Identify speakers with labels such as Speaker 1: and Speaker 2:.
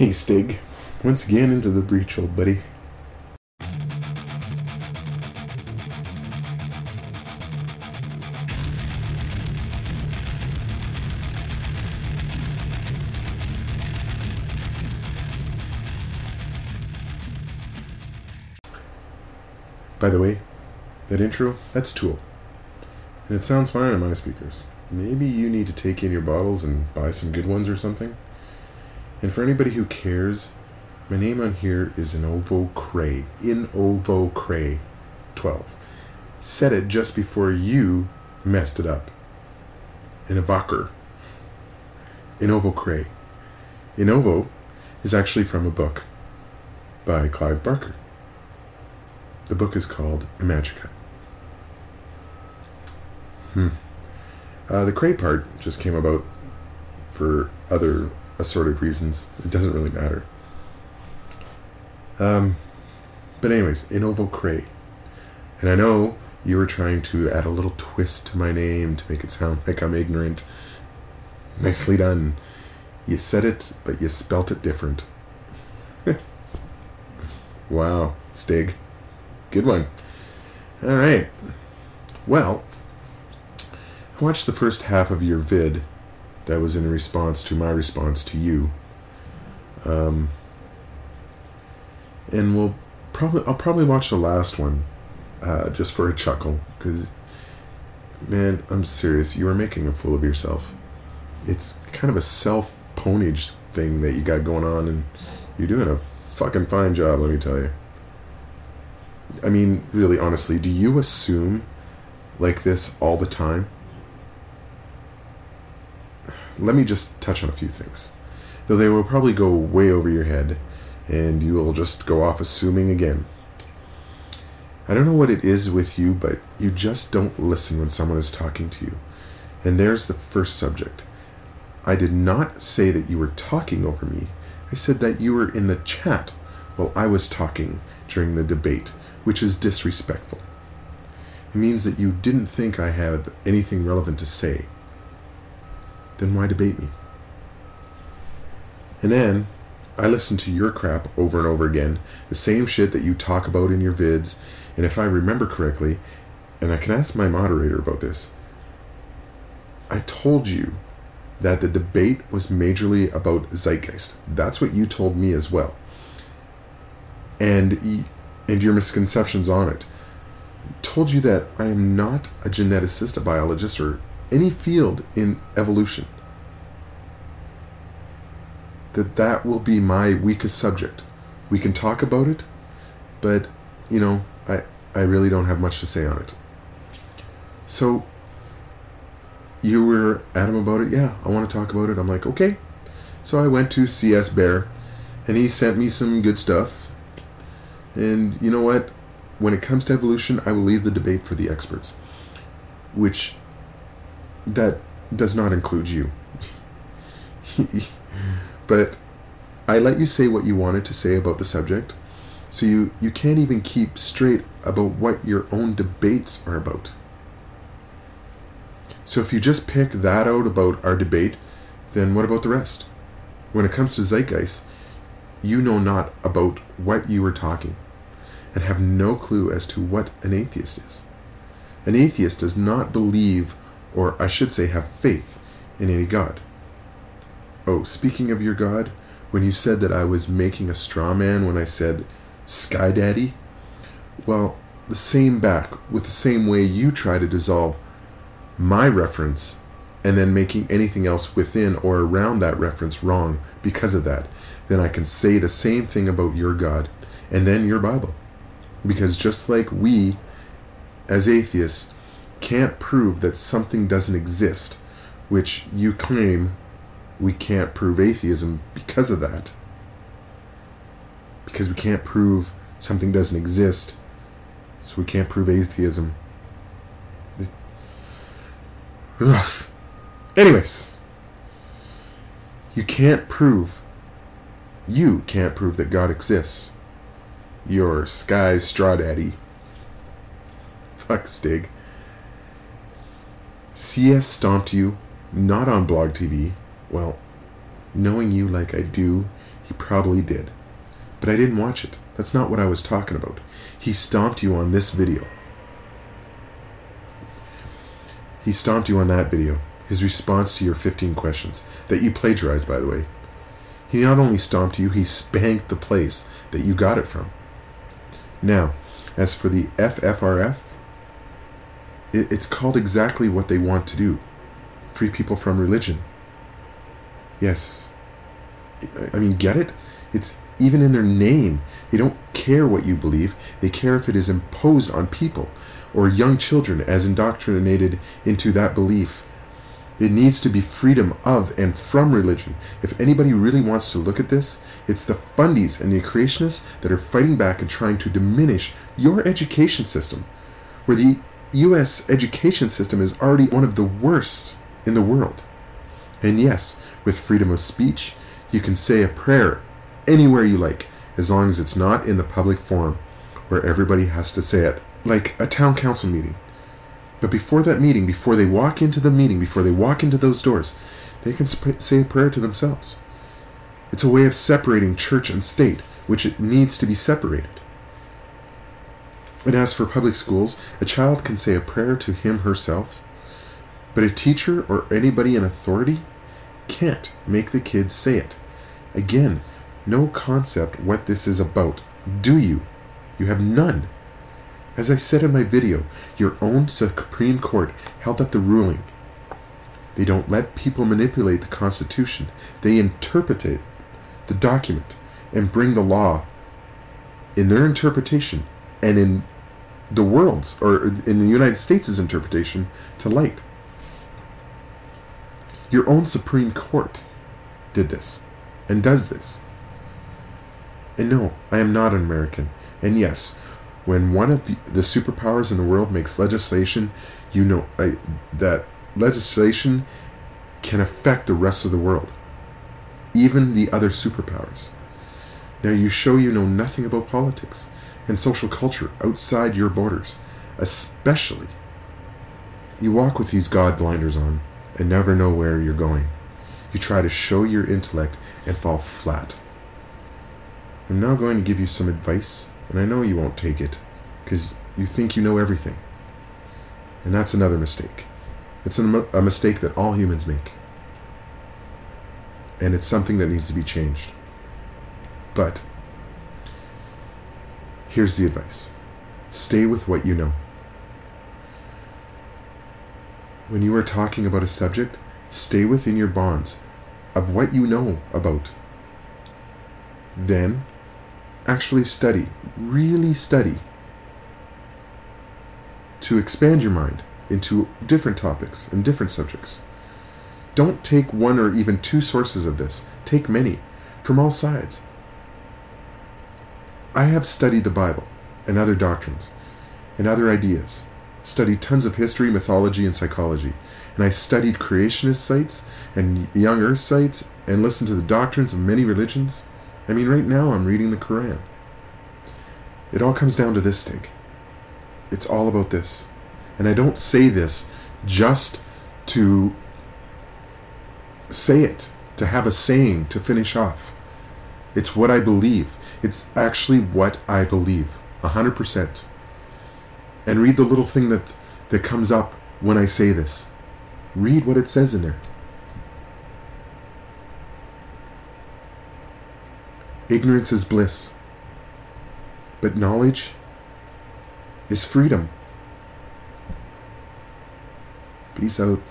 Speaker 1: Hey Stig, once again into the breach, old buddy. By the way, that intro, that's Tool. And it sounds fine on my speakers. Maybe you need to take in your bottles and buy some good ones or something. And for anybody who cares, my name on here is Inovo Cray. Inovo Cray 12. Said it just before you messed it up. Inovoker. Inovo Cray. Inovo is actually from a book by Clive Barker. The book is called Imagica. The Cray part just came about for other assorted reasons. It doesn't really matter. But anyways, Inovo Cray. And I know you were trying to add a little twist to my name to make it sound like I'm ignorant. Nicely done. You said it, but you spelt it different. Wow, Stig. Good one. Alright. Well, I watched the first half of your vid that was in response to my response to you. And I'll probably watch the last one just for a chuckle, because, man, I'm serious, you are making a fool of yourself. It's kind of a self-ponage thing that you got going on, and you're doing a fucking fine job, let me tell you. I mean, really, honestly, do you assume like this all the time? Let me just touch on a few things. Though they will probably go way over your head, and you will just go off assuming again. I don't know what it is with you, but you just don't listen when someone is talking to you. And there's the first subject. I did not say that you were talking over me. I said that you were in the chat while I was talking during the debate, which is disrespectful. It means that you didn't think I had anything relevant to say. Then why debate me? And then I listen to your crap over and over again, the same shit that you talk about in your vids, and if I remember correctly, and I can ask my moderator about this, I told you that the debate was majorly about zeitgeist. That's what you told me as well. And your misconceptions on it. Told you that I am not a geneticist, a biologist, or any field in evolution. That will be my weakest subject. We can talk about it, but, you know, I really don't have much to say on it. So, you were adamant about it. Yeah, I want to talk about it. I'm like, okay. So I went to CS Bear, and he sent me some good stuff. And you know what? When it comes to evolution, I will leave the debate for the experts. Which, that does not include you. But I let you say what you wanted to say about the subject, so you can't even keep straight about what your own debates are about. So if you just pick that out about our debate, then what about the rest? When it comes to zeitgeist, you know not about what you were talking, and have no clue as to what an atheist is. An atheist does not believe, or I should say have faith, in any God. Oh, speaking of your God, when you said that I was making a straw man when I said Sky Daddy, well, the same back with the same way you try to dissolve my reference and then making anything else within or around that reference wrong because of that, then I can say the same thing about your God and then your Bible. Because just like we, as atheists, can't prove that something doesn't exist, which you claim we can't prove atheism because of that. Because we can't prove something doesn't exist, so we can't prove atheism. Ugh. Anyways, you can't prove that God exists. You're Sky Straw Daddy. Fuck Stig. CS stomped you, not on Blog TV. Well, knowing you like I do, He probably did. But I didn't watch it. That's not what I was talking about. He stomped you on this video. He stomped you on that video. His response to your 15 questions, that you plagiarized, by the way. He not only stomped you, he spanked the place that you got it from. Now, as for the FFRF, it's called exactly what they want to do. Free people from religion. Yes. I mean, get it? It's even in their name. They don't care what you believe. They care if it is imposed on people or young children as indoctrinated into that belief. It needs to be freedom of and from religion. If anybody really wants to look at this, it's the fundies and the creationists that are fighting back and trying to diminish your education system, where the U.S. education system is already one of the worst in the world. And yes, with freedom of speech, you can say a prayer anywhere you like, as long as it's not in the public forum where everybody has to say it, like a town council meeting. But before that meeting, before they walk into the meeting, before they walk into those doors, they can say a prayer to themselves. It's a way of separating church and state, which it needs to be separated. And as for public schools, a child can say a prayer to him herself, but a teacher or anybody in authority can't make the kids say it. Again, no concept what this is about. Do you? You have none. As I said in my video, your own Supreme Court held up the ruling. They don't let people manipulate the Constitution. They interpret the document and bring the law in their interpretation and in the world's, or in the United States' interpretation, to light. Your own Supreme Court did this and does this. And no, I am not an American. And yes, when one of the superpowers in the world makes legislation, you know that legislation can affect the rest of the world, even the other superpowers. Now you show you know nothing about politics and social culture outside your borders, especially. You walk with these God blinders on and never know where you're going. You try to show your intellect and fall flat. I'm now going to give you some advice, and I know you won't take it because you think you know everything. And that's another mistake. It's a mistake that all humans make. And it's something that needs to be changed. But here's the advice. Stay with what you know. When you are talking about a subject, stay within your bonds of what you know about. Then, actually study, really study, to expand your mind into different topics and different subjects. Don't take one or even two sources of this. Take many, from all sides. I have studied the Bible and other doctrines and other ideas, studied tons of history, mythology, and psychology, and I studied creationist sites and young earth sites and listened to the doctrines of many religions. I mean, right now I'm reading the Quran. It all comes down to this, Stig. It's all about this. And I don't say this just to say it, to have a saying to finish off. It's what I believe. It's actually what I believe, 100%. And read the little thing that comes up when I say this. Read what it says in there. Ignorance is bliss, but knowledge is freedom. Peace out.